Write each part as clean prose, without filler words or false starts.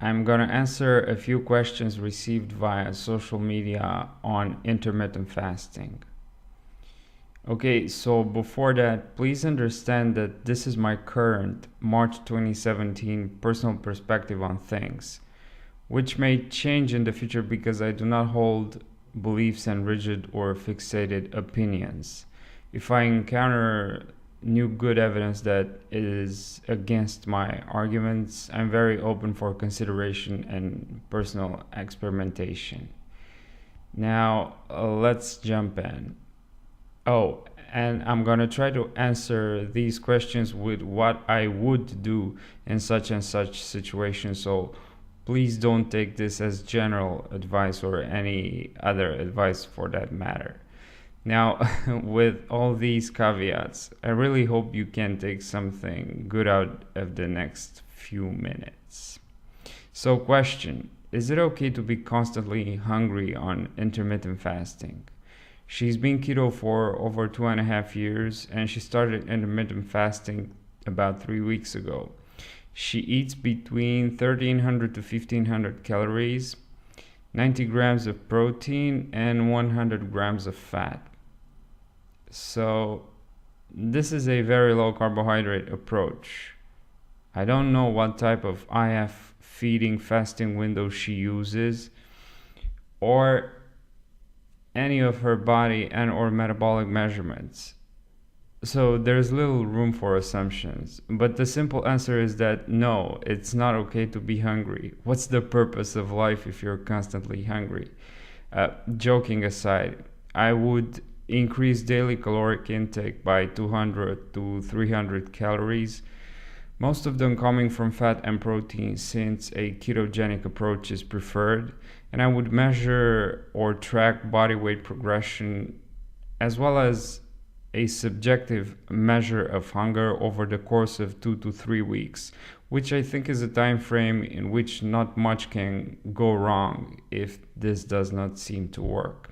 I'm gonna answer a few questions received via social media on intermittent fasting. Okay, so before that, please understand that this is my current March 2017 personal perspective on things, which may change in the future because I do not hold beliefs and rigid or fixated opinions. If I encounter new good evidence that is against my arguments, I'm very open for consideration and personal experimentation. Now, let's jump in. Oh, and I'm gonna try to answer these questions with what I would do in such and such situation. So please don't take this as general advice or any other advice for that matter. Now, with all these caveats, I really hope you can take something good out of the next few minutes. So, question: is it okay to be constantly hungry on intermittent fasting? She's been keto for over 2.5 years and she started intermittent fasting about 3 weeks ago. She eats between 1300 to 1500 calories, 90 grams of protein, and 100 grams of fat. So, this is a very low carbohydrate approach. I don't know what type of IF feeding fasting window she uses or any of her body and or metabolic measurements. So there's little room for assumptions, but the simple answer is that no, it's not okay to be hungry. What's the purpose of life if you're constantly hungry? Joking aside, I would increase daily caloric intake by 200 to 300 calories, most of them coming from fat and protein since a ketogenic approach is preferred, and I would measure or track body weight progression as well as a subjective measure of hunger over the course of 2 to 3 weeks, which I think is a time frame in which not much can go wrong if this does not seem to work.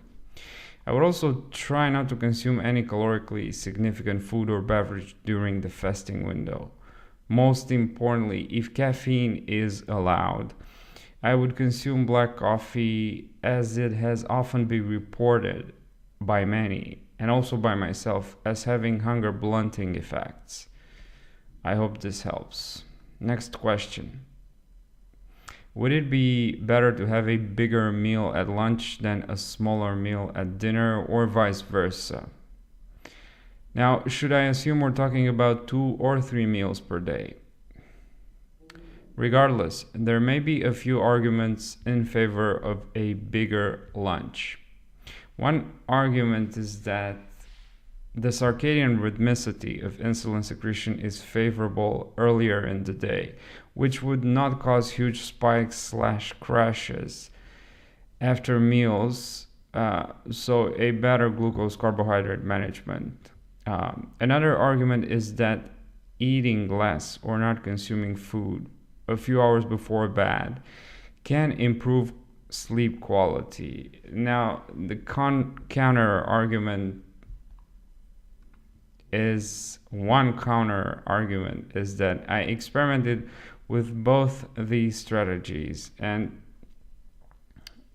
I would also try not to consume any calorically significant food or beverage during the fasting window. Most importantly, if caffeine is allowed, I would consume black coffee as it has often been reported by many and also by myself as having hunger blunting effects. I hope this helps. Next question. Would it be better to have a bigger meal at lunch than a smaller meal at dinner or vice versa? Now, should I assume we're talking about 2 or 3 meals per day? Regardless, there may be a few arguments in favor of a bigger lunch. One argument is that the circadian rhythmicity of insulin secretion is favorable earlier in the day, which would not cause huge spikes/crashes after meals, so a better glucose carbohydrate management. Another argument is that eating less or not consuming food a few hours before bed can improve sleep quality. Now, the counter argument is that I experimented with both these strategies, and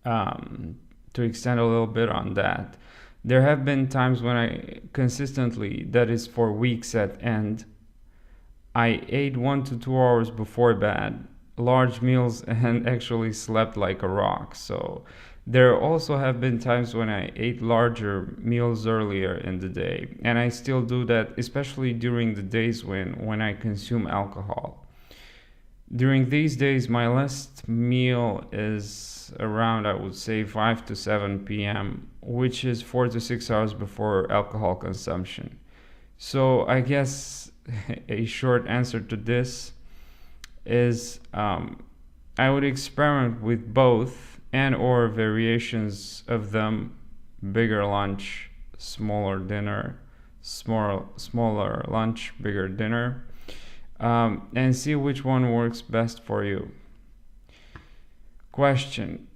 to extend a little bit on that, there have been times when I consistently, that is for weeks at end, I ate 1 to 2 hours before bed, large meals, and actually slept like a rock. So there also have been times when I ate larger meals earlier in the day, and I still do that, especially during the days when I consume alcohol. During these days, my last meal is around, I would say, 5 to 7 p.m., which is 4 to 6 hours before alcohol consumption. So I guess a short answer to this is I would experiment with both and or variations of them: bigger lunch, smaller dinner, smaller lunch, bigger dinner, and see which one works best for you. Question: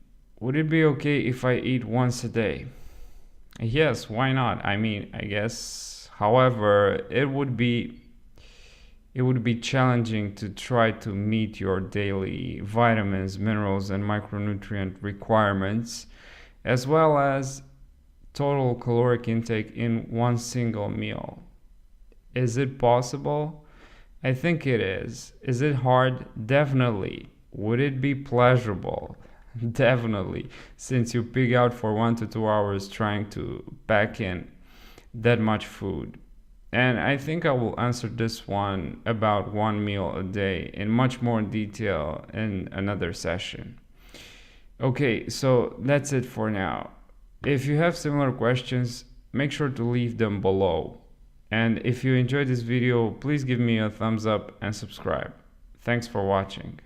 would it be okay if I eat once a day? Yes, why not? I mean, I guess. However, it it would be challenging to try to meet your daily vitamins, minerals, and micronutrient requirements, as well as total caloric intake in one single meal. Is it possible? I think it is. Is it hard? Definitely. Would it be pleasurable? Definitely, since you pig out for 1 to 2 hours trying to pack in that much food. And I think I will answer this one about one meal a day in much more detail in another session. Okay, so that's it for now. If you have similar questions, make sure to leave them below. And if you enjoyed this video, please give me a thumbs up and subscribe. Thanks for watching.